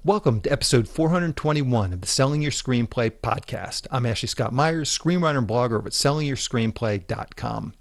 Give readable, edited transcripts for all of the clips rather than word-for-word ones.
Welcome to episode 421 of the Selling Your Screenplay podcast. I'm Ashley Scott Meyers, screenwriter and blogger over at sellingyourscreenplay.com.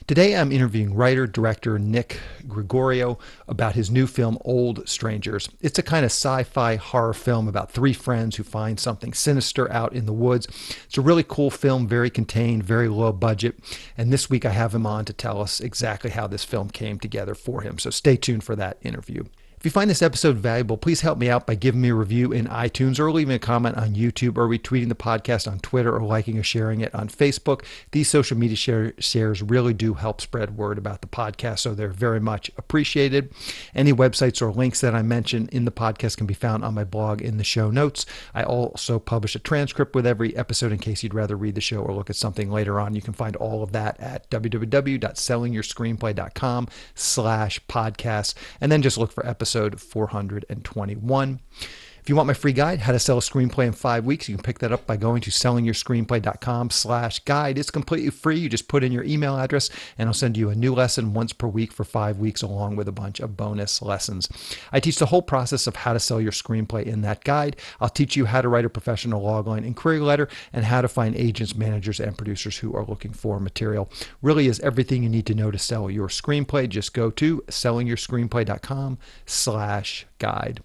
Today I'm interviewing writer-director Nick Gregorio about his new film, Old Strangers. It's a kind of sci-fi horror film about three friends who find something sinister out in the woods. It's a really cool film, very contained, very low budget. And this week I have him on to tell us exactly how this film came together for him. So stay tuned for that interview. If you find this episode valuable, please help me out by giving me a review in iTunes or leaving a comment on YouTube or retweeting the podcast on Twitter or liking or sharing it on Facebook. These social media shares really do help spread word about the podcast, so they're very much appreciated. Any websites or links that I mention in the podcast can be found on my blog in the show notes. I also publish a transcript with every episode in case you'd rather read the show or look at something later on. You can find all of that at www.sellingyourscreenplay.com/podcast, and then just look for episode 421. If you want my free guide, How to Sell a Screenplay in 5 Weeks, you can pick that up by going to sellingyourscreenplay.com/guide. It's completely free. You just put in your email address and I'll send you a new lesson once per week for 5 weeks along with a bunch of bonus lessons. I teach the whole process of how to sell your screenplay in that guide. I'll teach you how to write a professional logline and query letter and how to find agents, managers, and producers who are looking for material. Really is everything you need to know to sell your screenplay. Just go to sellingyourscreenplay.com/guide.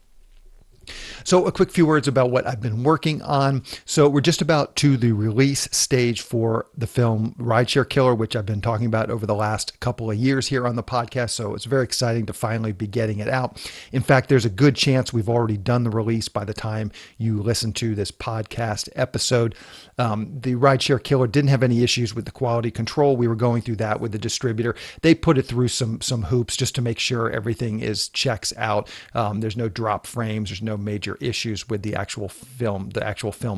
So a quick few words about what I've been working on. So we're just about to the release stage for the film Rideshare Killer, which I've been talking about over the last couple of years here on the podcast. So it's very exciting to finally be getting it out. In fact, there's a good chance we've already done the release by the time you listen to this podcast episode. The Rideshare Killer didn't have any issues with the quality control. We were going through that with the distributor. They put it through some hoops just to make sure everything checks out. There's no drop frames. There's no major issues with the actual film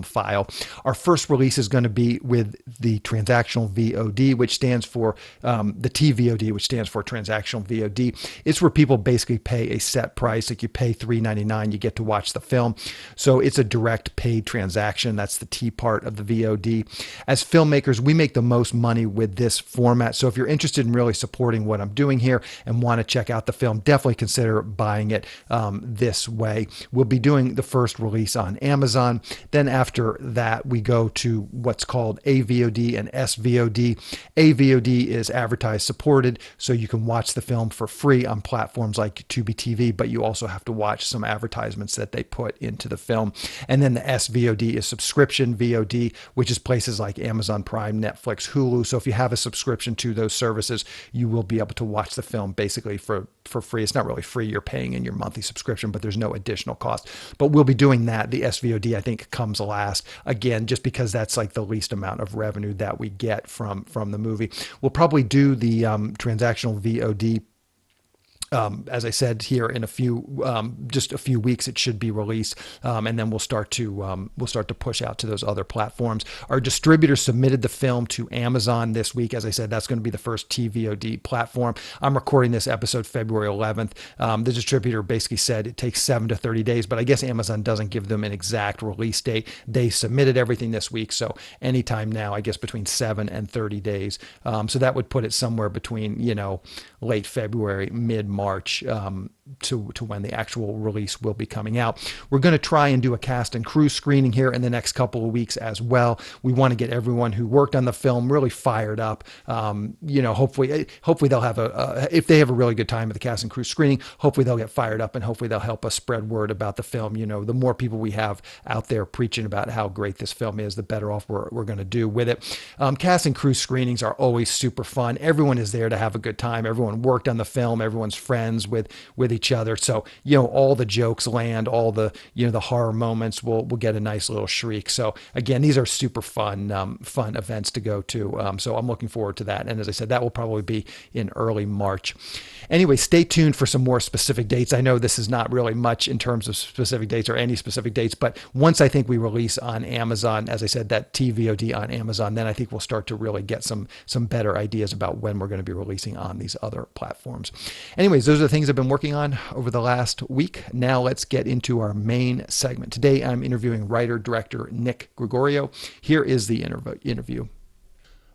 file. Our first release is going to be with the transactional VOD, which stands for the TVOD, which stands for transactional VOD. It's where people basically pay a set price. Like you pay $3.99, you get to watch the film. So it's a direct paid transaction. That's the T part of the VOD. As filmmakers, we make the most money with this format. So if you're interested in really supporting what I'm doing here and want to check out the film, definitely consider buying it this way. We'll be doing the first release on Amazon. Then after that, we go to what's called AVOD and SVOD. AVOD is advertised supported, so you can watch the film for free on platforms like Tubi TV, but you also have to watch some advertisements that they put into the film. And then the SVOD is subscription VOD, which is places like Amazon Prime, Netflix, Hulu. So if you have a subscription to those services, you will be able to watch the film basically for free. It's not really free. You're paying in your monthly subscription, but there's no additional cost. But we'll be doing that. The SVOD, I think, comes last, again, just because that's like the least amount of revenue that we get from the movie. We'll probably do the transactional VOD. As I said here, in just a few weeks, it should be released, and then we'll start to push out to those other platforms. Our distributor submitted the film to Amazon this week. As I said, that's going to be the first TVOD platform. I'm recording this episode February 11th. The distributor basically said it takes 7 to 30 days, but I guess Amazon doesn't give them an exact release date. They submitted everything this week, so anytime now, I guess between 7 and 30 days. So that would put it somewhere between late February, mid-March to when the actual release will be coming out. We're going to try and do a cast and crew screening here in the next couple of weeks as well. We want to get everyone who worked on the film really fired up. Hopefully they'll have if they have a really good time at the cast and crew screening, hopefully they'll get fired up and hopefully they'll help us spread word about the film. The more people we have out there preaching about how great this film is, the better off we're going to do with it. Cast and crew screenings are always super fun. Everyone is there to have a good time. Everyone worked on the film. Everyone's friends with each other. So, all the jokes land, all the, the horror moments will get a nice little shriek. So again, these are super fun events to go to. So I'm looking forward to that. And as I said, that will probably be in early March. Anyway, stay tuned for some more specific dates. I know this is not really much in terms of specific dates or any specific dates, but once I think we release on Amazon, as I said, that TVOD on Amazon, then I think we'll start to really get some better ideas about when we're going to be releasing on these other platforms. Anyways, those are the things I've been working on over the last week. Now let's get into our main segment. Today I'm interviewing writer-director Nick Gregorio. Here is the interview.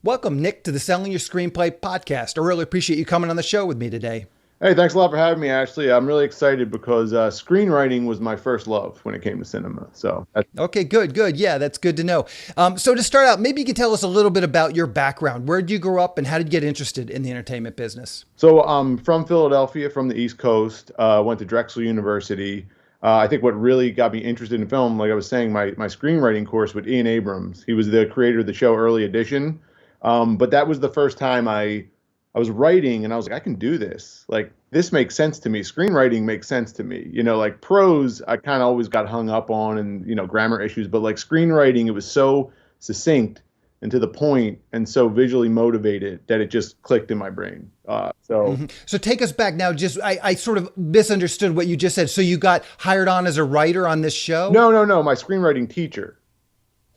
Welcome, Nick, to the Selling Your Screenplay podcast. I really appreciate you coming on the show with me today. Hey, thanks a lot for having me, Ashley. I'm really excited because screenwriting was my first love when it came to cinema. Okay, good, good. Yeah, that's good to know. So to start out, maybe you could tell us a little bit about your background. Where did you grow up and how did you get interested in the entertainment business? I'm from Philadelphia, from the East Coast. Went to Drexel University. I think what really got me interested in film, like I was saying, my screenwriting course with Ian Abrams. He was the creator of the show Early Edition. But that was the first time I was writing, and I was like, I can do this. Like this makes sense to me. Screenwriting makes sense to me. Like prose, I kind of always got hung up on, and grammar issues. But like screenwriting, it was so succinct and to the point and so visually motivated that it just clicked in my brain. So take us back now. Just I sort of misunderstood what you just said. So you got hired on as a writer on this show? No, no, no. My screenwriting teacher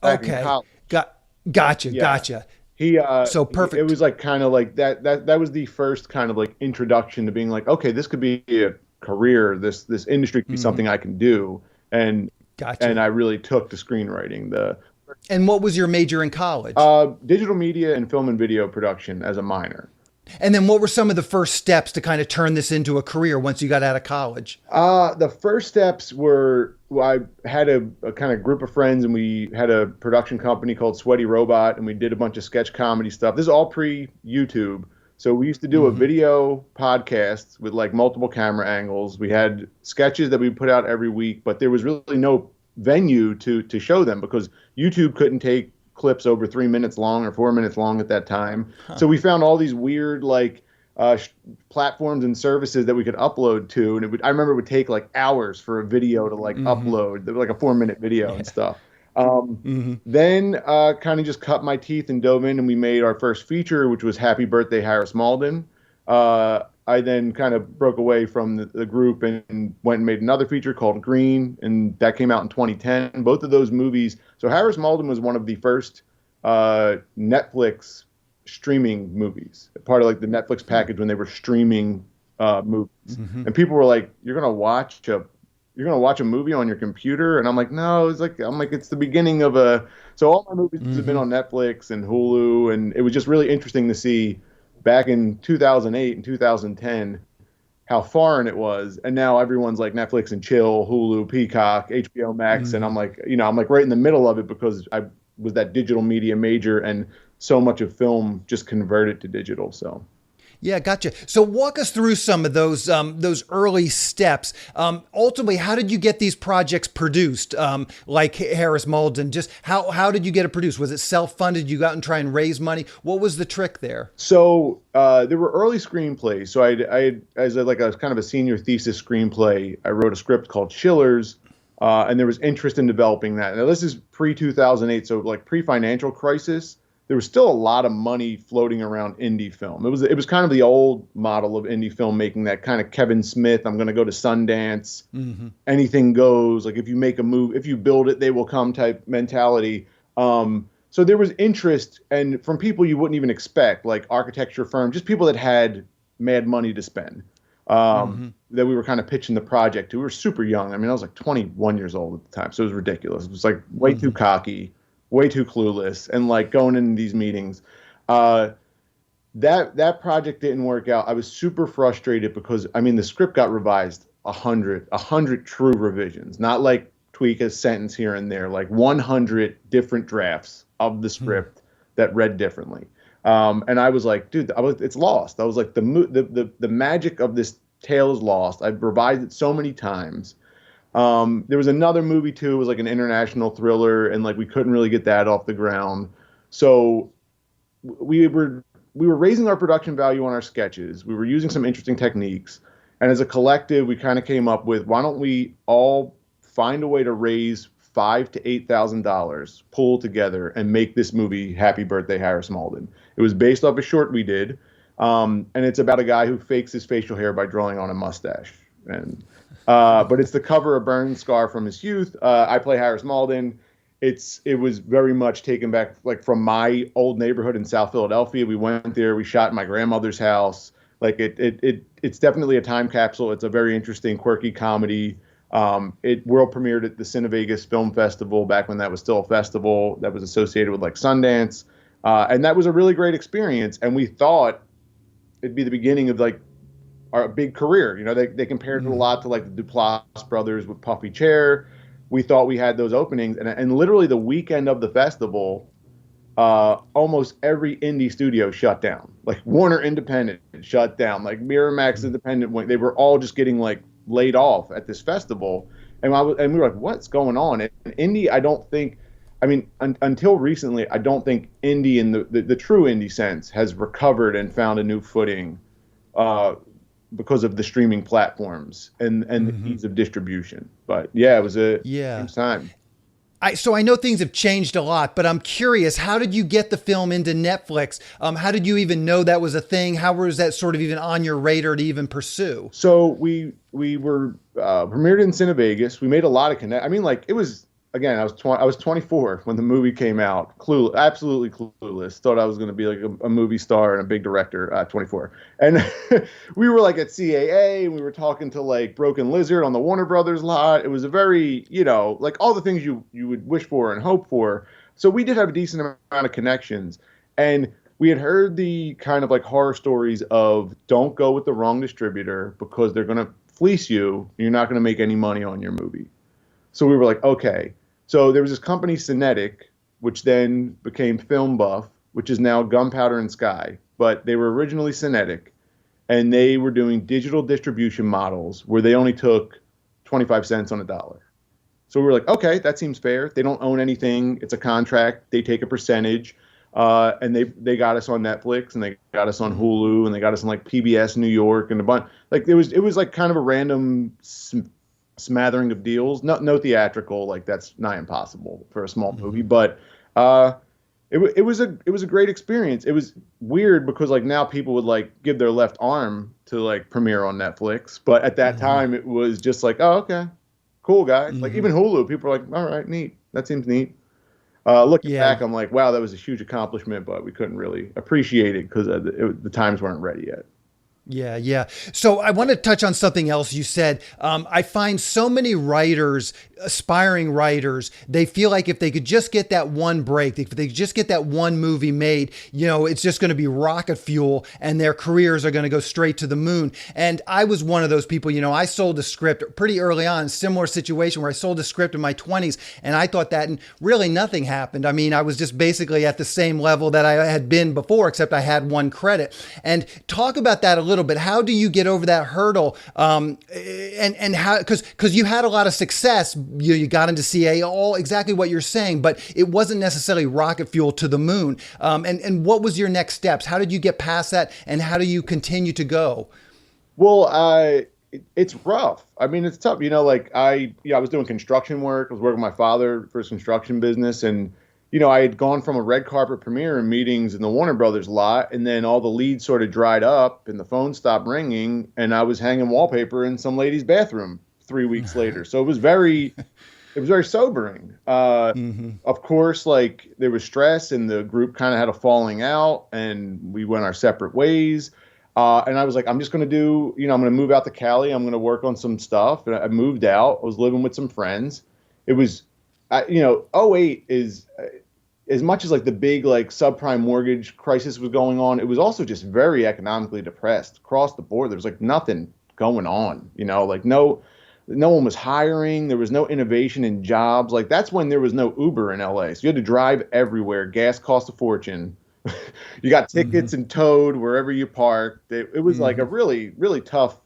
back in Okay, college. got gotcha, Yeah. gotcha. He, So it perfect. was like kind of like that was the first kind of like introduction to being like, okay, this could be a career. This industry could be something I can do. And Gotcha. I really took to screenwriting, the And what was your major in college? digital media and film and video production as a minor. And then what were some of the first steps to kind of turn this into a career once you got out of college? The first steps were, well, I had a kind of group of friends, and we had a production company called Sweaty Robot, and we did a bunch of sketch comedy stuff. This is all pre YouTube. So we used to do a Hmm. video podcast with like multiple camera angles. We had sketches that we put out every week, but there was really no venue to show them because YouTube couldn't take clips over 3 minutes long or 4 minutes long at that time. Huh. So we found all these weird like platforms and services that we could upload to, and I remember it would take like hours for a video to like Hmm. upload, like a 4 minute video and Yeah. stuff. Hmm. Then kind of just cut my teeth and dove in, and we made our first feature, which was Happy Birthday, Harris Malden. I then kind of broke away from the group and went and made another feature called Green, and that came out in 2010. Both of those movies. So Harris Malden was one of the first Netflix streaming movies, part of like the Netflix package when they were streaming movies. Hmm. And people were like, "You're gonna watch a movie on your computer?" And I'm like, "No." It's the beginning of a. So all my movies have been Hmm. on Netflix and Hulu, and it was just really interesting to see back in 2008 and 2010 how foreign it was, and now everyone's like Netflix and chill, Hulu, Peacock, HBO Max, and Hmm. I'm like right in the middle of it because I was that digital media major, and so much of film just converted to digital. So Yeah, gotcha. So walk us through some of those early steps. Ultimately, how did you get these projects produced? Like Harris Malden, just how did you get it produced? Was it self funded? You go out and try and raise money. What was the trick there? there were early screenplays. So as like a kind of a senior thesis screenplay, I wrote a script called Schiller's, and there was interest in developing that. Now this is pre 2008, so like pre financial crisis. There was still a lot of money floating around indie film. It was kind of the old model of indie filmmaking, that kind of Kevin Smith, I'm going to go to Sundance, Hmm. anything goes. Like if you make a move, if you build it, they will come type mentality. So there was interest, and from people you wouldn't even expect, like architecture firms, just people that had mad money to spend. Hmm. That we were kind of pitching the project to. We were super young. I mean, I was like 21 years old at the time, so it was ridiculous. It was like way too Hmm. cocky, way too clueless, and like going into these meetings. Uh, that project didn't work out. I was super frustrated because I mean the script got revised a hundred true revisions, not like tweak a sentence here and there, like 100 different drafts of the script that read differently. And I was like, dude, it's lost. I was like, the magic of this tale is lost. I've revised it so many times. There was another movie too. It was like an international thriller, and like we couldn't really get that off the ground. So we were raising our production value on our sketches. We were using some interesting techniques, and as a collective, we kind of came up with, why don't we all find a way to raise $5,000 to $8,000, pull together, and make this movie Happy Birthday, Harris Malden. It was based off a short we did, and it's about a guy who fakes his facial hair by drawing on a mustache. And but it's the cover of Burn Scar from his youth. I play Harris Malden. It was very much taken back like from my old neighborhood in South Philadelphia. We went there. We shot in my grandmother's house. Like it's definitely a time capsule. It's a very interesting, quirky comedy. It world premiered at the Cine Vegas Film Festival back when that was still a festival that was associated with like Sundance, and that was a really great experience. And we thought it'd be the beginning of like our big career. You know, they compared it a lot to like the Duplass brothers with Puffy Chair. We thought we had those openings, and literally the weekend of the festival, almost every indie studio shut down. Like Warner Independent shut down. Like Miramax Independent went. They were all just getting like laid off at this festival, and we were like, what's going on? And indie, I don't think. I mean, until recently, I don't think indie in the true indie sense has recovered and found a new footing, uh, because of the streaming platforms and the ease of distribution. But yeah, it was a Yeah. strange time. So I know things have changed a lot, but I'm curious, how did you get the film into Netflix? How did you even know that was a thing? How was that sort of even on your radar to even pursue? So we were premiered in Cine Vegas. We made a lot of connect. I mean, like it was again. I was 24 when the movie came out. Absolutely clueless. Thought I was going to be like a movie star and a big director at 24. And we were like at CAA. And we were talking to like Broken Lizard on the Warner Brothers lot. It was a very, you know, like all the things you would wish for and hope for. So we did have a decent amount of connections, and we had heard the kind of like horror stories of don't go with the wrong distributor because they're going to fleece you. You're not going to make any money on your movie. So we were like, okay. So there was this company, Cinetic, which then became Film Buff, which is now Gunpowder and Sky. But they were originally Cinetic, and they were doing digital distribution models where they only took 25 cents on a dollar. So we were like, okay, that seems fair. They don't own anything. It's a contract. They take a percentage. And they got us on Netflix, and they got us on Hulu, and they got us on like PBS New York and a bunch. Like it was like kind of a random smattering of deals. No theatrical, like that's nigh impossible for a small movie. But it was a great experience. It was weird because like now people would like give their left arm to like premiere on Netflix, but at that time it was just like, oh, okay, cool guys. Like even Hulu, people are like, all right, neat. That seems neat. Looking Yeah. back, I'm like, wow, that was a huge accomplishment, but we couldn't really appreciate it because the times weren't ready yet. Yeah, yeah. So I want to touch on something else you said. I find so many writers, aspiring writers, they feel like if they could just get that one break, if they could just get that one movie made, you know, it's just going to be rocket fuel and their careers are going to go straight to the moon. And I was one of those people, you know, I sold a script pretty early on, similar situation where I sold a script in my 20s and I thought that, and really nothing happened. I mean, I was just basically at the same level that I had been before, except I had one credit. And talk about that a little bit. How do you get over that hurdle? And how, because you had a lot of success, you got into CA, all exactly what you're saying, but it wasn't necessarily rocket fuel to the moon. And what was your next steps? How did you get past that? And how do you continue to go? Well, it's rough. I mean, it's tough. You know, like I was doing construction work. I was working with my father for his construction business, and you know, I had gone from a red carpet premiere and meetings in the Warner Brothers lot, and then all the leads sort of dried up and the phone stopped ringing, and I was hanging wallpaper in some lady's bathroom 3 weeks later. So it was very sobering. Of course, like there was stress, and the group kind of had a falling out, and we went our separate ways. And I was like, I'm just going to I'm going to move out to Cali. I'm going to work on some stuff. And I moved out. I was living with some friends. It was, '08 is, as much as like the big like subprime mortgage crisis was going on, it was also just very economically depressed across the board. There was like nothing going on, like no one was hiring. There was no innovation in jobs. Like that's when there was no Uber in LA. So you had to drive everywhere. Gas cost a fortune. You got tickets and towed wherever you parked. It was like a really, really tough.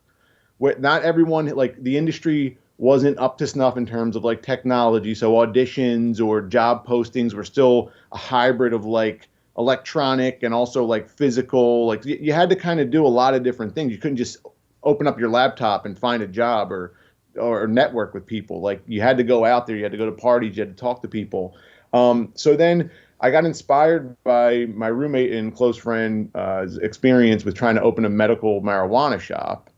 Not everyone, like the industry wasn't up to snuff in terms of like technology. So auditions or job postings were still a hybrid of like electronic and also like physical. Like you had to kind of do a lot of different things. You couldn't just open up your laptop and find a job or network with people. Like you had to go out there. You had to go to parties. You had to talk to people. So then I got inspired by my roommate and close friend's experience with trying to open a medical marijuana shop.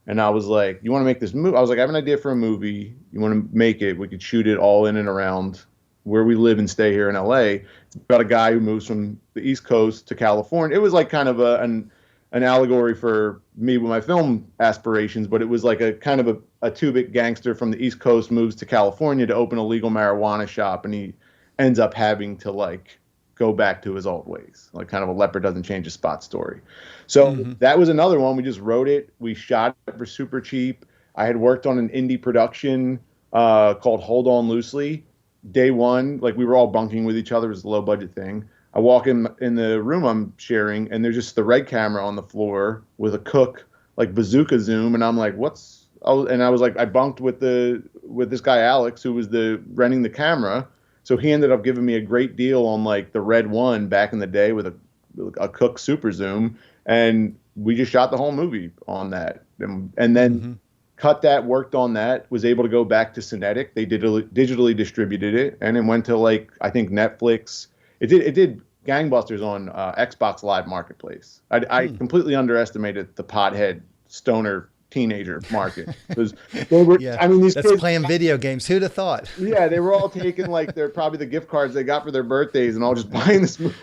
And I was like, you want to make this movie? I was like, I have an idea for a movie. You want to make it? We could shoot it all in and around where we live and stay here in LA. It's about a guy who moves from the East Coast to California. It was like kind of an allegory for me with my film aspirations, but it was like a kind of a two-bit gangster from the East Coast moves to California to open a legal marijuana shop, and he ends up having to like go back to his old ways, like kind of a leopard doesn't change his spot story. So that was another one. We just wrote it. We shot it for super cheap. I had worked on an indie production called Hold On Loosely. Day one, like we were all bunking with each other. It was a low budget thing. I walk in the room I'm sharing, and there's just the Red camera on the floor with a Cook like bazooka zoom, and I'm like, what's? Oh, and I was like, I bunked with this guy Alex, who was renting the camera. So he ended up giving me a great deal on like the Red one back in the day with a Cook super zoom, and we just shot the whole movie on that, and then cut that, worked on that, was able to go back to Cinetic. They digitally distributed it, and it went to like I think Netflix. It did gangbusters on Xbox Live Marketplace. I completely underestimated the pothead stoner teenager market because they were. Yeah, I mean, these that's kids playing video games. Who'd have thought? Yeah, they were all taking like probably the gift cards they got for their birthdays and all just buying this movie.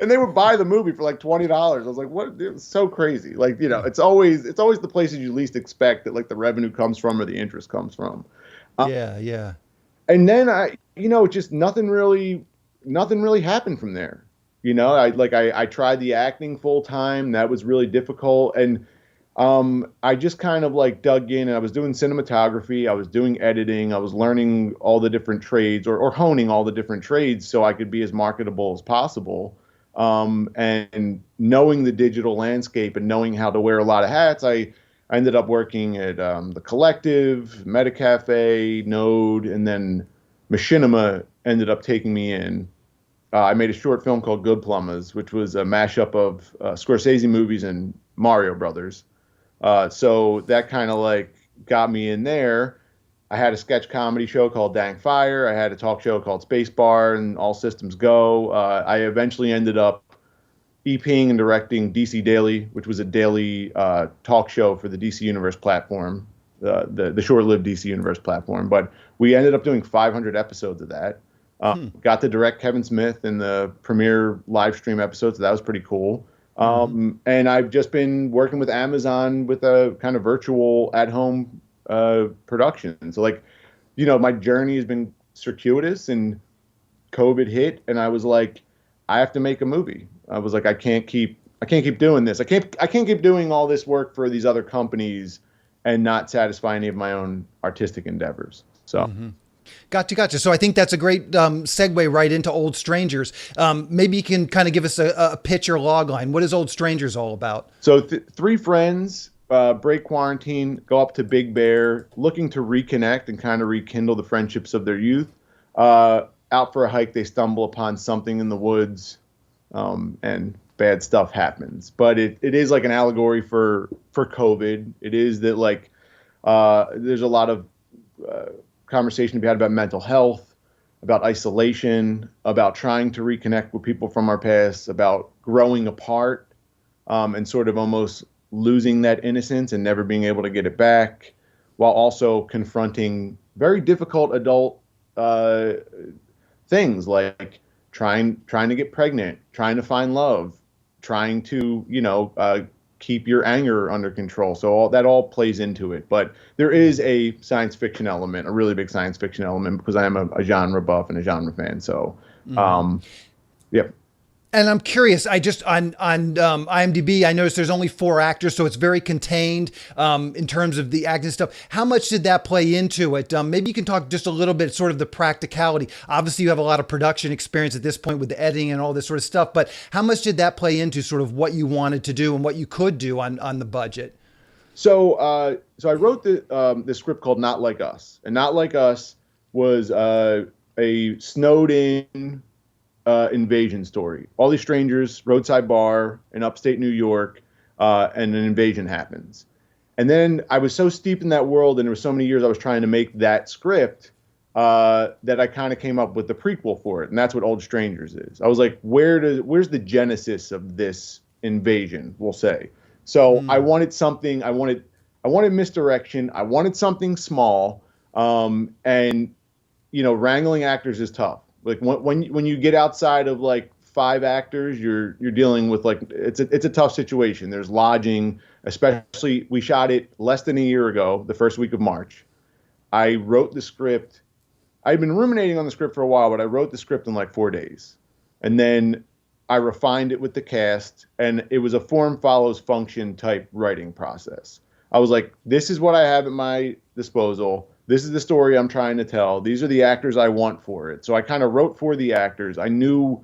And they would buy the movie for like $20. I was like, what? It was so crazy. Like, you know, it's always the places you least expect that like the revenue comes from or the interest comes from. Yeah. And then just nothing really happened from there. You know, I tried the acting full time. That was really difficult. And I just kind of like dug in, and I was doing cinematography, I was doing editing, I was learning all the different trades or honing all the different trades so I could be as marketable as possible. And knowing the digital landscape and knowing how to wear a lot of hats, I ended up working at The Collective, Metacafe, Node, and then Machinima ended up taking me in. I made a short film called Good Plumbers, which was a mashup of Scorsese movies and Mario Brothers. So that kind of like got me in there. I had a sketch comedy show called Dang Fire. I had a talk show called Spacebar and All Systems Go. I eventually ended up EPing and directing DC Daily, which was a daily talk show for the DC Universe platform, the short-lived DC Universe platform. But we ended up doing 500 episodes of that. Got to direct Kevin Smith in the premiere live stream episode, so that was pretty cool. And I've just been working with Amazon with a kind of virtual at-home production. So like, you know, my journey has been circuitous, and COVID hit, and I was like, I have to make a movie. I was like, I can't keep doing this. I can't keep doing all this work for these other companies and not satisfy any of my own artistic endeavors. So. Gotcha. So I think that's a great segue right into Old Strangers. Maybe you can kind of give us a pitch or log line. What is Old Strangers all about? So three friends break quarantine, go up to Big Bear, looking to reconnect and kind of rekindle the friendships of their youth. Out for a hike, they stumble upon something in the woods, and bad stuff happens. But it is like an allegory for COVID. It is that like there's a lot of conversation to be had about mental health, about isolation, about trying to reconnect with people from our past, about growing apart, and sort of almost losing that innocence and never being able to get it back, while also confronting very difficult adult things like trying to get pregnant, trying to find love, trying to, keep your anger under control. So that all plays into it. But there is a science fiction element, a really big science fiction element, because I am a genre buff and a genre fan. So, yep. And I'm curious, I just on IMDb, I noticed there's only 4 actors, so it's very contained in terms of the acting stuff. How much did that play into it? Maybe you can talk just a little bit, sort of the practicality. Obviously, you have a lot of production experience at this point with the editing and all this sort of stuff, but how much did that play into sort of what you wanted to do and what you could do on the budget? So I wrote the script called Not Like Us, and Not Like Us was a snowed in invasion story. All these strangers, roadside bar in upstate New York, and an invasion happens. And then I was so steeped in that world, and there were so many years I was trying to make that script that I kind of came up with the prequel for it, and that's what Old Strangers is. I was like, where's the genesis of this invasion? We'll say. So I wanted something. I wanted misdirection. I wanted something small, and wrangling actors is tough. Like when you get outside of like 5 actors, you're dealing with like it's a tough situation. There's lodging, especially we shot it less than a year ago, the first week of March. I wrote the script. I'd been ruminating on the script for a while, but I wrote the script in like 4 days. And then I refined it with the cast, and it was a form follows function type writing process. I was like, this is what I have at my disposal. This is the story I'm trying to tell. These are the actors I want for it. So I kind of wrote for the actors. I knew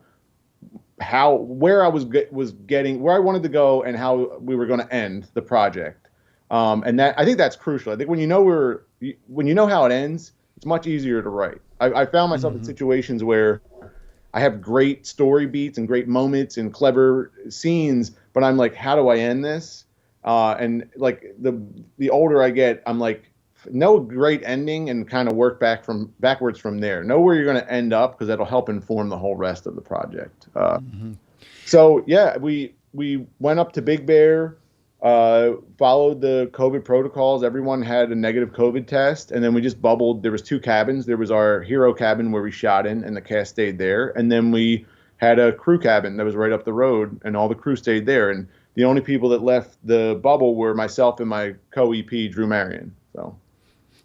how where I was getting where I wanted to go and how we were going to end the project. And that I think that's crucial. I think when you know how it ends, it's much easier to write. I found myself in situations where I have great story beats and great moments and clever scenes, but I'm like, how do I end this? And like the older I get, I'm like, know a great ending and kind of work backwards from there. Know where you're going to end up because that'll help inform the whole rest of the project. So yeah, we went up to Big Bear, followed the COVID protocols. Everyone had a negative COVID test, and then we just bubbled. There was two cabins. There was our hero cabin where we shot in, and the cast stayed there, and then we had a crew cabin that was right up the road, and all the crew stayed there. And the only people that left the bubble were myself and my co-EP Drew Marion. So.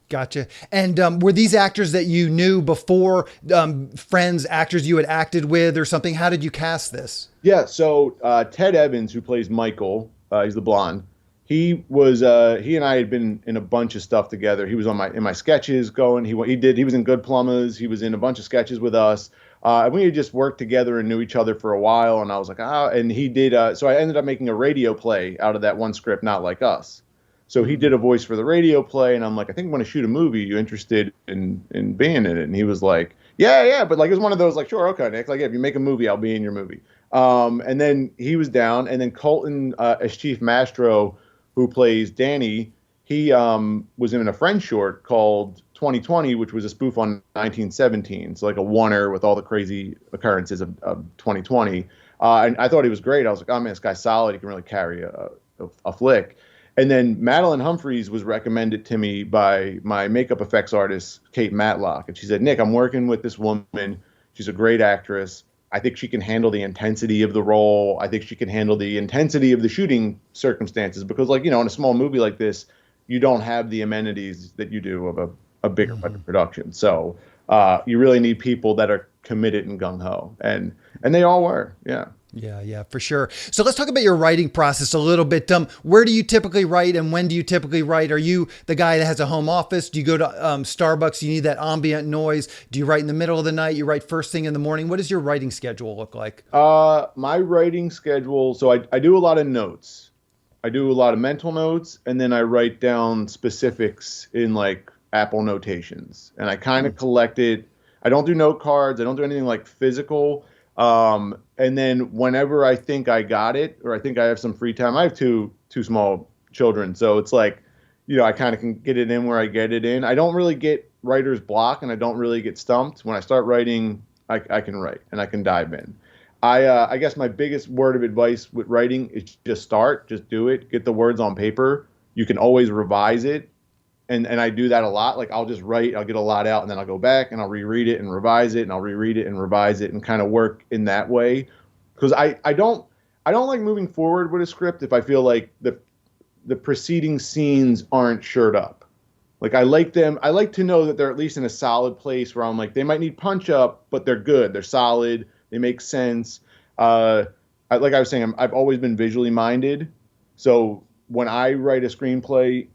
Gotcha. And were these actors that you knew before, friends, actors you had acted with or something? How did you cast this? Yeah, so Ted Evans, who plays Michael, he's the blonde. He and I had been in a bunch of stuff together. He was in my sketches going. He was in Good Plumbers. He was in a bunch of sketches with us. And we had just worked together and knew each other for a while. And I was like, and he did. So I ended up making a radio play out of that one script, Not Like Us. So he did a voice for the radio play, and I'm like, I think I'm going to shoot a movie. You interested in being in it? And he was like, yeah. But like, it was one of those like, sure, okay, Nick. Like, if you make a movie, I'll be in your movie. And then he was down, and then Colton as Chief Mastro, who plays Danny, he was in a French short called 2020, which was a spoof on 1917. So like a oneer with all the crazy occurrences of 2020. And I thought he was great. I was like, oh man, this guy's solid. He can really carry a flick. And then Madeline Humphreys was recommended to me by my makeup effects artist, Kate Matlock. And she said, Nick, I'm working with this woman. She's a great actress. I think she can handle the intensity of the role. I think she can handle the intensity of the shooting circumstances because, like, in a small movie like this, you don't have the amenities that you do of a bigger budget production. So you really need people that are committed and gung-ho. And they all were, yeah. Yeah, for sure. So let's talk about your writing process a little bit. Where do you typically write and when do you typically write? Are you the guy that has a home office? Do you go to Starbucks? You need that ambient noise? Do you write in the middle of the night? You write first thing in the morning? What does your writing schedule look like? My writing schedule, so I do a lot of notes. I do a lot of mental notes, and then I write down specifics in like Apple notations. And I kind of collect it. I don't do note cards. I don't do anything like physical. And then whenever I think I got it, or I think I have some free time, I have two small children. So it's like, I kind of can get it in where I get it in. I don't really get writer's block and I don't really get stumped. When I start writing, I can write and I can dive in. I guess my biggest word of advice with writing is just start, just do it, get the words on paper. You can always revise it. And I do that a lot. Like I'll just write, I'll get a lot out and then I'll go back and I'll reread it and revise it and I'll reread it and revise it and kind of work in that way. Because I don't like moving forward with a script if I feel like the preceding scenes aren't shored up. Like I like to know that they're at least in a solid place where I'm like, they might need punch up, but they're good. They're solid. They make sense. Like I was saying, I've always been visually minded. So when I write a screenplay,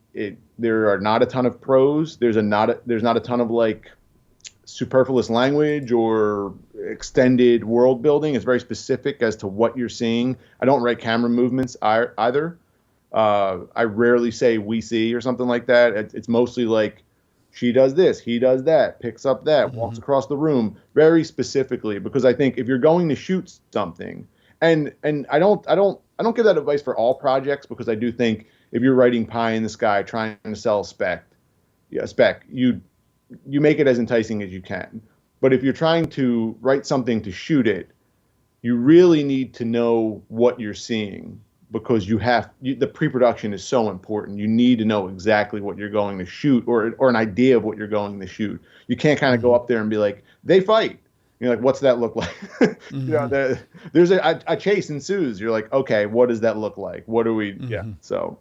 there are not a ton of prose. There's not a ton of like superfluous language or extended world building. It's very specific as to what you're seeing. I don't write camera movements either. I rarely say we see or something like that. It's mostly like she does this, he does that, picks up that, walks across the room very specifically because I think if you're going to shoot something, and I don't give that advice for all projects because I do think if you're writing pie in the sky trying to sell spec, you make it as enticing as you can. But if you're trying to write something to shoot it, you really need to know what you're seeing because the pre-production is so important. You need to know exactly what you're going to shoot or an idea of what you're going to shoot. You can't kind of go up there and be like, they fight. You're like, what's that look like? There's a chase ensues. You're like, okay, what does that look like? What do we? Yeah. So.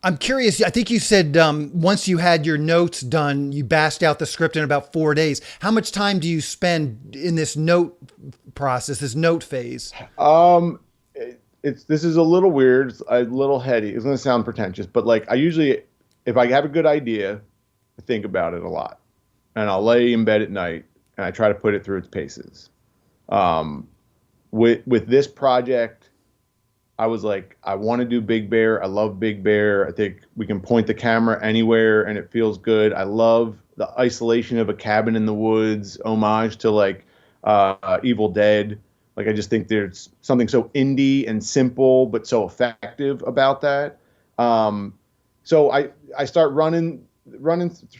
I'm curious. I think you said once you had your notes done, you bashed out the script in about 4 days. How much time do you spend in this note process, this note phase? Um, it's this is a little weird, it's a little heady. It's going to sound pretentious, but like I usually, if I have a good idea, I think about it a lot, and I'll lay in bed at night and I try to put it through its paces. Um, with this project, I was like, I want to do Big Bear. I love Big Bear. I think we can point the camera anywhere and it feels good. I love the isolation of a cabin in the woods, homage to like Evil Dead. Like I just think there's something so indie and simple but so effective about that. So I start running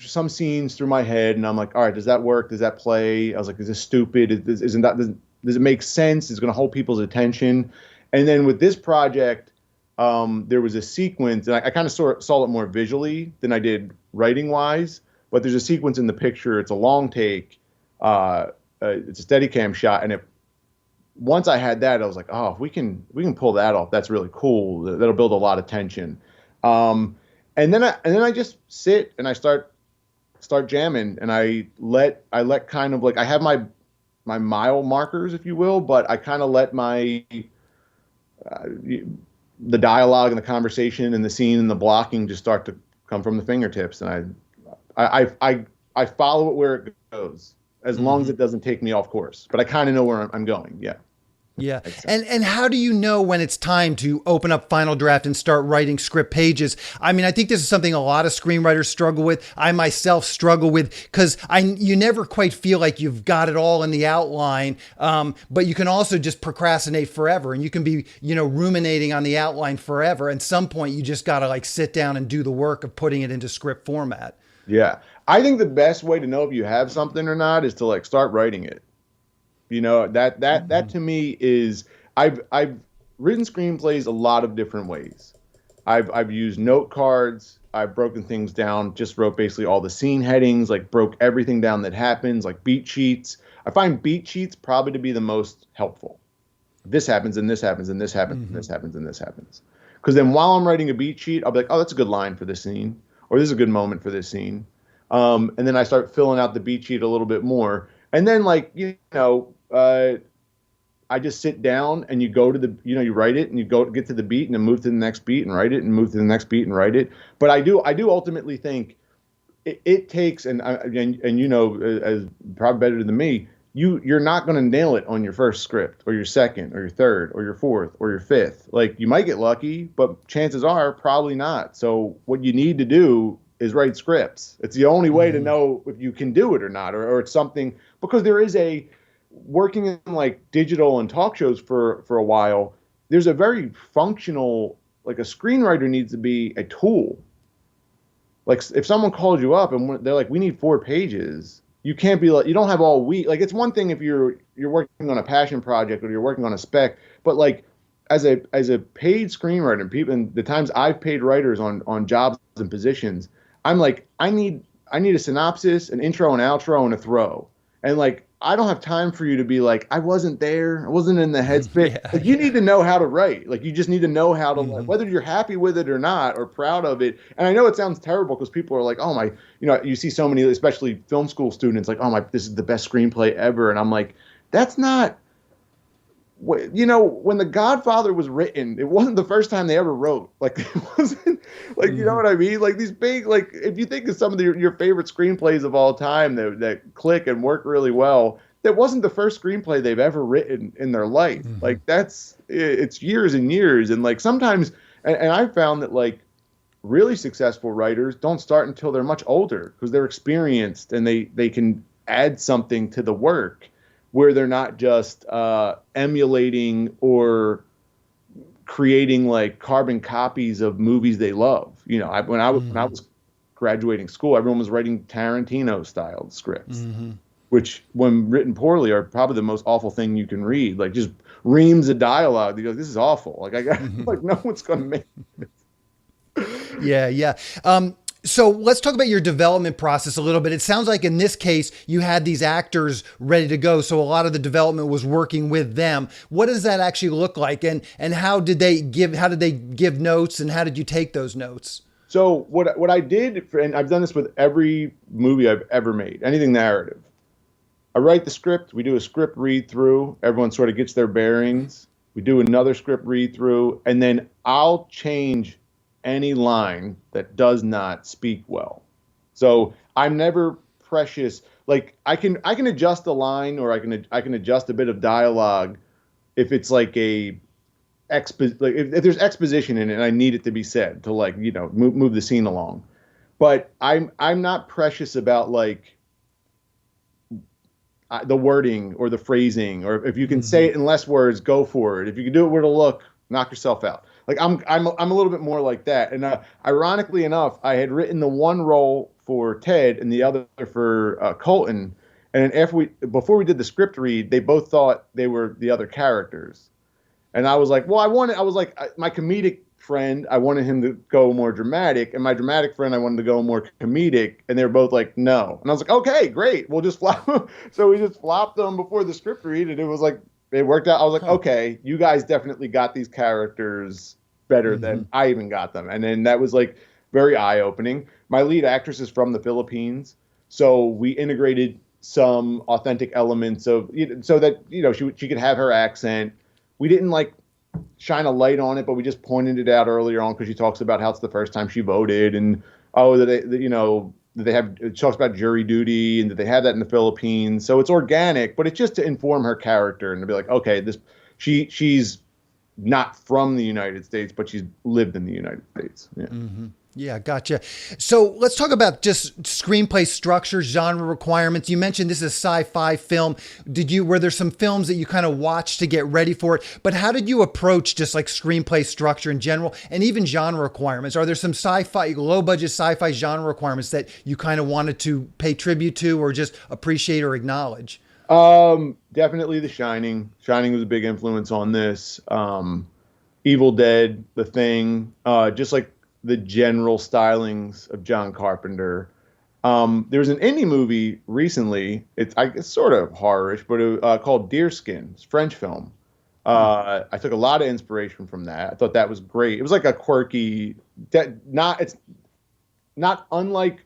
some scenes through my head, and I'm like, all right, does that work? Does that play? I was like, is this stupid? Isn't that does it make sense? Is it going to hold people's attention? And then with this project, there was a sequence, and I kind of saw it more visually than I did writing wise. But there's a sequence in the picture. It's a long take. It's a Steadicam shot, and once I had that, I was like, oh, if we can pull that off, that's really cool. That'll build a lot of tension. And then I just sit and I start jamming, and I let kind of like I have my mile markers, if you will, but I kind of let my the dialogue and the conversation and the scene and the blocking just start to come from the fingertips, and I follow it where it goes, as long as it doesn't take me off course. But I kind of know where I'm going. Yeah. Yeah. And how do you know when it's time to open up Final Draft and start writing script pages? I mean, I think this is something a lot of screenwriters struggle with. I myself struggle with, because you never quite feel like you've got it all in the outline. But you can also just procrastinate forever, and you can be, ruminating on the outline forever. At some point, you just got to like sit down and do the work of putting it into script format. Yeah. I think the best way to know if you have something or not is to like start writing it. That to me is, I've written screenplays a lot of different ways. I've used note cards. I've broken things down, just wrote basically all the scene headings, like broke everything down that happens, like beat sheets. I find beat sheets probably to be the most helpful. This happens and this happens and this happens and this happens and this happens. Because then while I'm writing a beat sheet, I'll be like, oh, that's a good line for this scene, or this is a good moment for this scene. And then I start filling out the beat sheet a little bit more. And then I just sit down and you go to the, you write it and you get to the beat and then move to the next beat and write it and move to the next beat and write it. But I do ultimately think it takes, and as probably better than me, you're not going to nail it on your first script or your second or your third or your fourth or your fifth. Like you might get lucky, but chances are probably not. So what you need to do is write scripts. It's the only way to know if you can do it or not, or it's something, because there is working in like digital and talk shows for a while, there's a very functional, like a screenwriter needs to be a tool. Like if someone calls you up and they're like, we need 4 pages, you can't be like, you don't have all week. Like it's one thing if you're working on a passion project or you're working on a spec, but like as a paid screenwriter, and the times I've paid writers on jobs and positions, I'm like, I need a synopsis, an intro, an outro, and a throw. And like, I don't have time for you to be like, I wasn't there. I wasn't in the headspace. You need to know how to write. Like, you just need to know how to, like, whether you're happy with it or not, or proud of it. And I know it sounds terrible because people are like, oh my, you see so many, especially film school students, like, oh my, this is the best screenplay ever. And I'm like, that's not, when The Godfather was written, it wasn't the first time they ever wrote. Like, it wasn't, like, you know what I mean? Like, these big, like, if you think of some of your favorite screenplays of all time that click and work really well, that wasn't the first screenplay they've ever written in their life. Like, it's years and years. And, like, sometimes, and I've found that, like, really successful writers don't start until they're much older because they're experienced and they can add something to the work, where they're not just emulating or creating like carbon copies of movies they love. When I was graduating school, everyone was writing Tarantino-styled scripts, which, when written poorly, are probably the most awful thing you can read. Like just reams of dialogue. You go, this is awful. Like like no one's gonna make this. Yeah. So let's talk about your development process a little bit. It sounds like in this case, you had these actors ready to go. So a lot of the development was working with them. What does that actually look like? And how did they give notes, and how did you take those notes? So what I did, and I've done this with every movie I've ever made, anything narrative. I write the script. We do a script read through. Everyone sort of gets their bearings. We do another script read through, and then I'll change any line that does not speak well. So I'm never precious. Like I can adjust a line, or I can adjust a bit of dialogue if it's like like if there's exposition in it and I need it to be said to, like, move the scene along. But I'm not precious about like the wording or the phrasing, or if you can say it in less words, go for it. If you can do it with a look, knock yourself out. Like I'm a little bit more like that. And ironically enough, I had written the one role for Ted and the other for Colton. And then before we did the script read, they both thought they were the other characters. And I was like, well, I was like, my comedic friend, I wanted him to go more dramatic, and my dramatic friend, I wanted to go more comedic, and they were both like, no. And I was like, okay, great, we'll just flop. So we just flopped them before the script read, and it was like, it worked out. I was like, okay, you guys definitely got these characters better than I even got them. And then that was like very eye-opening. My lead actress is from the Philippines, so we integrated some authentic elements of, so that, she could have her accent. We didn't like shine a light on it, but we just pointed it out earlier on because she talks about how it's the first time she voted, and that they have, it talks about jury duty and that they have that in the Philippines. So it's organic, but it's just to inform her character and to be like, okay, she's not from the United States, but she's lived in the United States. Yeah. Mm-hmm. Yeah, gotcha. So let's talk about just screenplay structure, genre requirements. You mentioned this is a sci-fi film. Were there some films that you kind of watched to get ready for it? But how did you approach just like screenplay structure in general, and even genre requirements? Are there some low budget sci-fi genre requirements that you kind of wanted to pay tribute to or just appreciate or acknowledge? Definitely The Shining. Shining was a big influence on this. Evil Dead, The Thing, just like the general stylings of John Carpenter. There was an indie movie recently. It's sort of horrorish, but called Deerskin. It's a French film. I took a lot of inspiration from that. I thought that was great. It was like a quirky, it's not unlike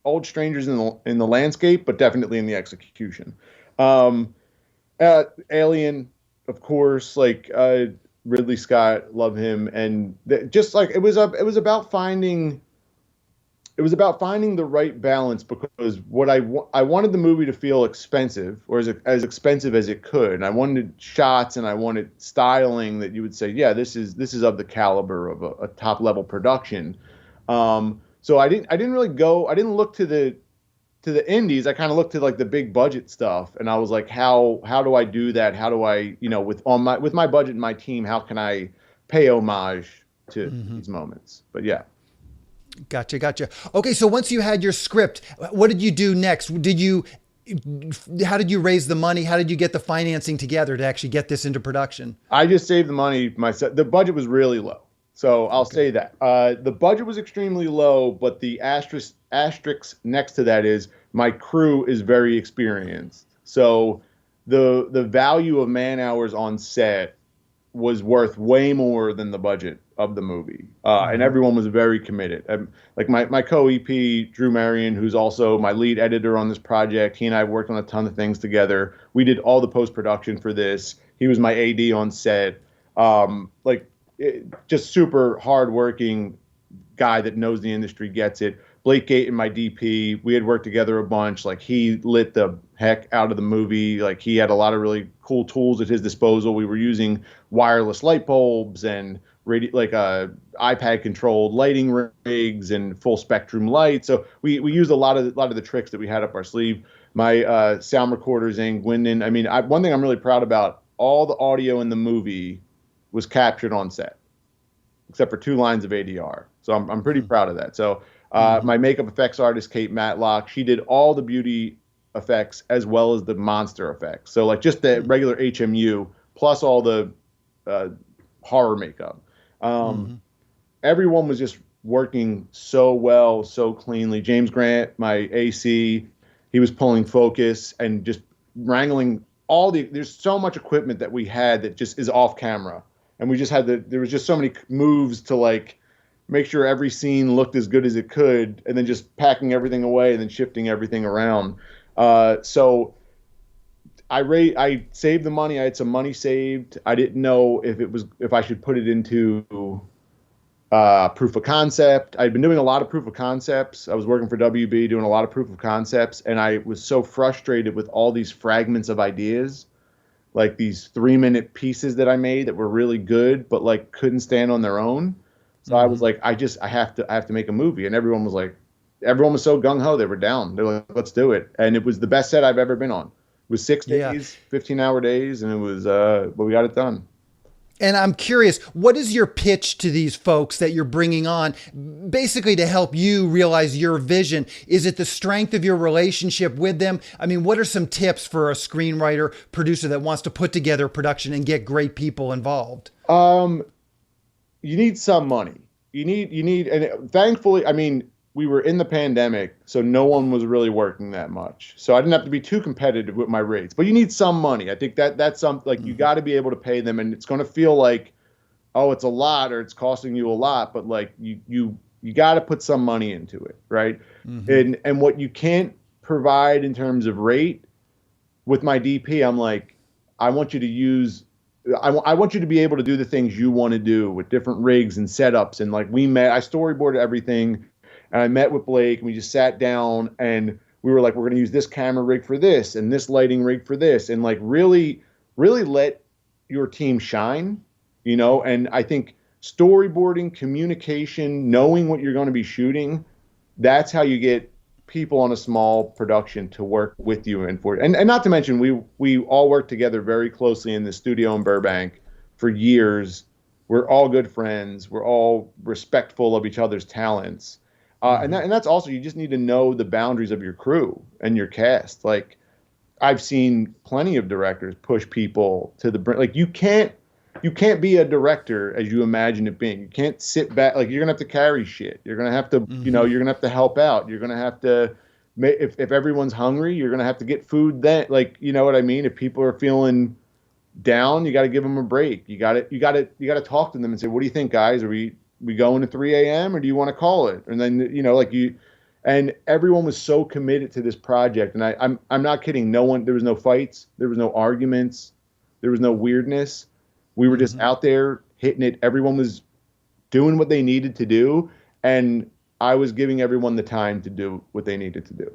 Old Strangers in the landscape, but definitely in the execution. Alien, of course, like Ridley Scott, love him, and just like it was about finding the right balance, because what I wanted the movie to feel expensive, or as expensive as it could, and I wanted shots and I wanted styling that you would say, yeah, this is of the caliber of a top level production. So I didn't look to the indies. I kind of looked to like the big budget stuff, and I was like, how do I do that? How do I, with my budget and my team, how can I pay homage to these moments? But yeah. Gotcha. Okay, so once you had your script, what did you do next? How did you raise the money? How did you get the financing together to actually get this into production? I just saved the money myself. The budget was really low, so I'll say that. The budget was extremely low, but the asterisk next to that is my crew is very experienced. So the value of man hours on set was worth way more than the budget of the movie. And everyone was very committed. Like my co-EP, Drew Marion, who's also my lead editor on this project, he and I worked on a ton of things together. We did all the post-production for this. He was my AD on set. Just super hardworking guy that knows the industry, gets it. Blake Gate and my DP, we had worked together a bunch. Like, he lit the heck out of the movie. Like, he had a lot of really cool tools at his disposal. We were using wireless light bulbs and iPad controlled lighting rigs and full spectrum light. So we used a lot of the tricks that we had up our sleeve. My sound recorder, Zane Gwendon. I mean, one thing I'm really proud about, all the audio in the movie was captured on set, except for 2 lines of ADR. So I'm pretty proud of that. So my makeup effects artist, Kate Matlock, she did all the beauty effects as well as the monster effects. So like just the regular HMU plus all the horror makeup. Everyone was just working so well, so cleanly. James Grant, my AC, he was pulling focus and just wrangling there's so much equipment that we had that just is off camera. And we just had there was just so many moves to like make sure every scene looked as good as it could, and then just packing everything away and then shifting everything around. So I saved the money. I had some money saved. I didn't know if I should put it into proof of concept. I'd been doing a lot of proof of concepts. I was working for WB doing a lot of proof of concepts, and I was so frustrated with all these fragments of ideas, like these 3-minute pieces that I made that were really good, but like couldn't stand on their own. So I was like, I have to make a movie, and everyone was so gung ho. They were down. They're like, let's do it, and it was the best set I've ever been on. It was 6 days, 15-hour days, and it was, but we got it done. And I'm curious, what is your pitch to these folks that you're bringing on, basically to help you realize your vision? Is it the strength of your relationship with them? I mean, what are some tips for a screenwriter, producer that wants to put together a production and get great people involved? You need some money. And thankfully, I mean, we were in the pandemic, so no one was really working that much. So I didn't have to be too competitive with my rates, but you need some money. I think that's something like you got to be able to pay them, and it's going to feel like, oh, it's a lot or it's costing you a lot, but like you got to put some money into it, right? And what you can't provide in terms of rate with my DP, I'm like, I want you to be able to do the things you want to do with different rigs and setups. And like I storyboarded everything. And I met with Blake, and we just sat down, and we were like, we're going to use this camera rig for this and this lighting rig for this, and like really, really let your team shine, you know? And I think storyboarding, communication, knowing what you're going to be shooting, that's how you get people on a small production to work with you and for. And not to mention, we all worked together very closely in the studio in Burbank for years. We're all good friends. We're all respectful of each other's talents. And that's also, you just need to know the boundaries of your crew and your cast. Like, I've seen plenty of directors push people to the brink. Like, you can't be a director as you imagine it being. You can't sit back. Like, you're gonna have to carry shit. You're gonna have to, you're gonna have to help out. You're gonna have to, if everyone's hungry, you're gonna have to get food. Then, like, you know what I mean? If people are feeling down, you got to give them a break. You got to talk to them and say, what do you think, guys? Are we going at 3 a.m. or do you want to call it? And then, and everyone was so committed to this project. And I'm not kidding. There was no fights. There was no arguments. There was no weirdness. We were just out there hitting it. Everyone was doing what they needed to do. And I was giving everyone the time to do what they needed to do.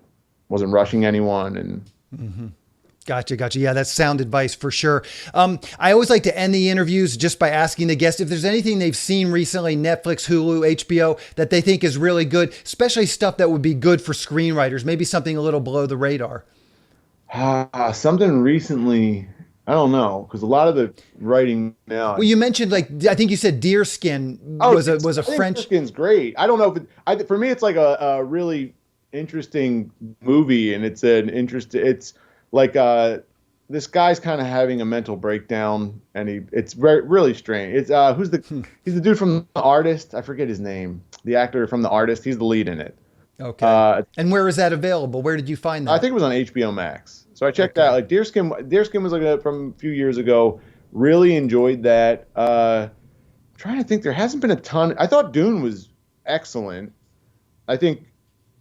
Wasn't rushing anyone. And Gotcha. Yeah, that's sound advice for sure. I always like to end the interviews just by asking the guest if there's anything they've seen recently, Netflix, Hulu, HBO, that they think is really good, especially stuff that would be good for screenwriters, maybe something a little below the radar. Something recently, I don't know, because a lot of the writing now. Well, you mentioned, I think you said Deerskin was a French. Deerskin's great. I don't know if for me, it's like a really interesting movie, and it's like this guy's kind of having a mental breakdown, and it's really strange. It's he's the dude from The Artist. I forget his name. The actor from The Artist. He's the lead in it. Okay. And where is that available? Where did you find that? I think it was on HBO Max. So I checked out. Like Deerskin was from a few years ago. Really enjoyed that. Trying to think, there hasn't been a ton. I thought Dune was excellent. I think.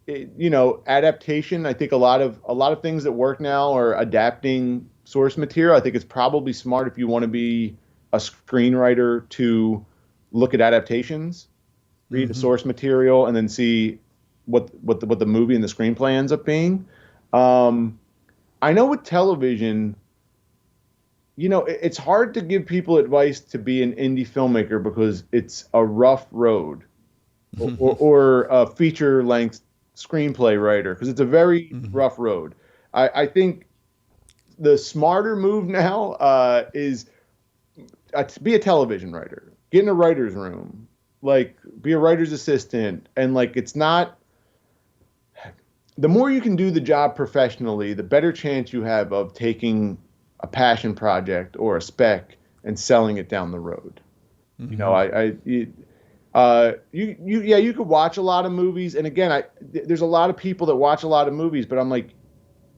Adaptation. I think a lot of things that work now are adapting source material. I think it's probably smart if you want to be a screenwriter to look at adaptations, read the source material, and then see what the movie and the screenplay ends up being. I know with television, it's hard to give people advice to be an indie filmmaker because it's a rough road, or a feature length screenplay writer, because it's a very rough road. I think the smarter move now is to be a television writer, get in a writer's room, like be a writer's assistant, and like it's not. The more you can do the job professionally, the better chance you have of taking a passion project or a spec and selling it down the road. You could watch a lot of movies, and again, there's a lot of people that watch a lot of movies, but I'm like,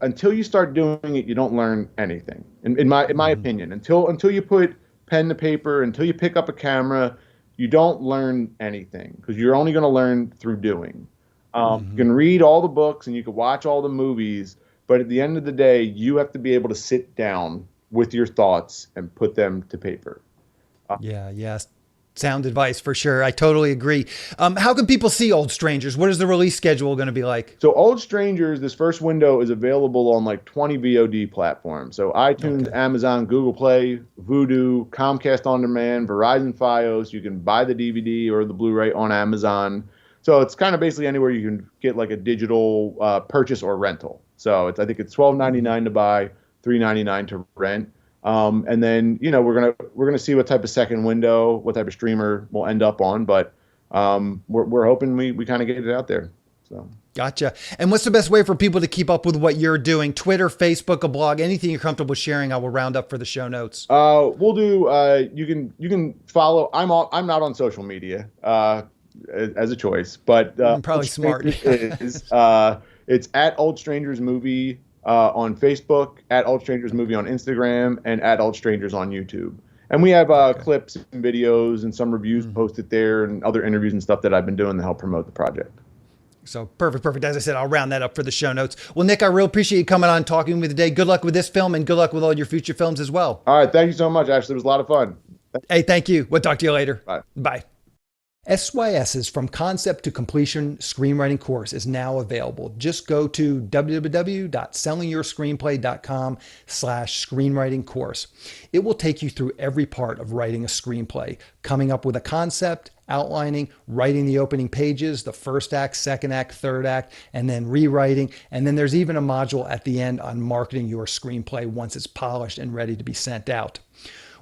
until you start doing it, you don't learn anything. In my opinion, until you put pen to paper, until you pick up a camera, you don't learn anything because you're only going to learn through doing. You can read all the books and you can watch all the movies, but at the end of the day, you have to be able to sit down with your thoughts and put them to paper. Yeah, yes. Sound advice for sure. I totally agree. How can people see Old Strangers? What is the release schedule going to be like? So Old Strangers, this first window is available on like 20 VOD platforms. So iTunes, Okay. Amazon, Google Play, Vudu, Comcast On Demand, Verizon Fios. You can buy the DVD or the Blu-ray on Amazon. So it's kind of basically anywhere you can get like a digital purchase or rental. So I think it's $12.99 to buy, $3.99 to rent. And then we're gonna see what type of second window, what type of streamer we'll end up on, but we're hoping we kind of get it out there. So Gotcha. And what's the best way for people to keep up with what you're doing? Twitter, Facebook, a blog, anything you're comfortable sharing, I will round up for the show notes. we'll do. You can follow. I'm not on social media as a choice, but Probably Old smart. Strangers is it's at Old Strangers Movie on Facebook, at Old Strangers Movie on Instagram, and at Old Strangers on YouTube. And we have Okay. clips and videos and some reviews posted there and other interviews and stuff that I've been doing to help promote the project. So perfect. As I said, I'll round that up for the show notes. Well, Nick, I really appreciate you coming on and talking with me today. Good luck with this film and good luck with all your future films as well. All right. Thank you so much, Ashley. It was a lot of fun. Hey, thank you. We'll talk to you later. Bye. Bye. SYS's From Concept to Completion Screenwriting course is now available. Just go to www.sellingyourscreenplay.com/screenwriting course. It will take you through every part of writing a screenplay, coming up with a concept, outlining, writing the opening pages, the first act, second act, third act, and then rewriting. And then there's even a module at the end on marketing your screenplay once it's polished and ready to be sent out.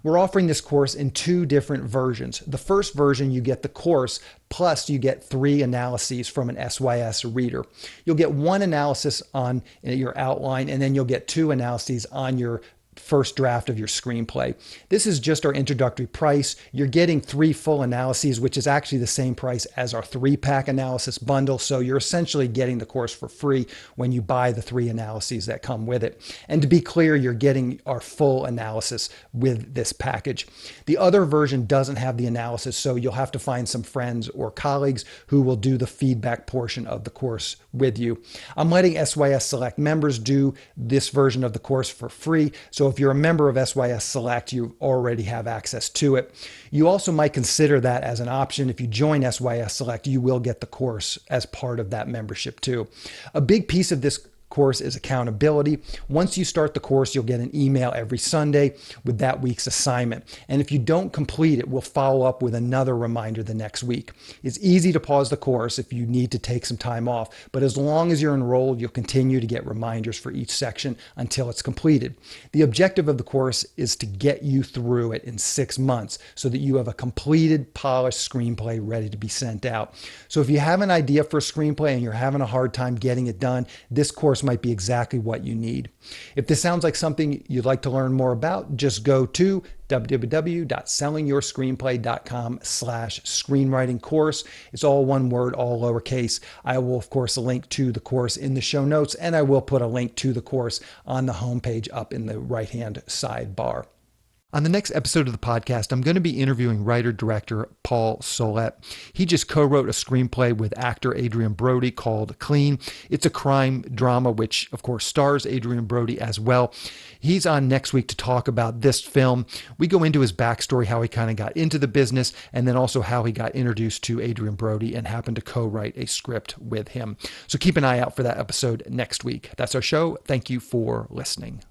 We're offering this course in two different versions. The first version, you get the course, plus you get 3 analyses from an SYS reader. You'll get 1 analysis on your outline, and then you'll get 2 analyses on your first draft of your screenplay. This is just our introductory price. You're getting 3 full analyses, which is actually the same price as our 3-pack analysis bundle. So you're essentially getting the course for free when you buy the 3 analyses that come with it. And to be clear, you're getting our full analysis with this package. The other version doesn't have the analysis, so you'll have to find some friends or colleagues who will do the feedback portion of the course with you. I'm letting SYS Select members do this version of the course for free. So if you're a member of SYS Select, you already have access to it. You also might consider that as an option. If you join SYS Select, you will get the course as part of that membership too. A big piece of this course is accountability. Once you start the course, you'll get an email every Sunday with that week's assignment. And if you don't complete it, we'll follow up with another reminder the next week. It's easy to pause the course if you need to take some time off, but as long as you're enrolled, you'll continue to get reminders for each section until it's completed. The objective of the course is to get you through it in 6 months so that you have a completed, polished screenplay ready to be sent out. So if you have an idea for a screenplay and you're having a hard time getting it done, this course might be exactly what you need. If this sounds like something you'd like to learn more about, just go to www.sellingyourscreenplay.com/screenwriting course. It's all one word, all lowercase. I will, of course, link to the course in the show notes, and I will put a link to the course on the homepage up in the right-hand sidebar. On the next episode of the podcast, I'm going to be interviewing writer-director Paul Solette. He just co-wrote a screenplay with actor Adrian Brody called Clean. It's a crime drama, which of course stars Adrian Brody as well. He's on next week to talk about this film. We go into his backstory, how he kind of got into the business, and then also how he got introduced to Adrian Brody and happened to co-write a script with him. So keep an eye out for that episode next week. That's our show. Thank you for listening.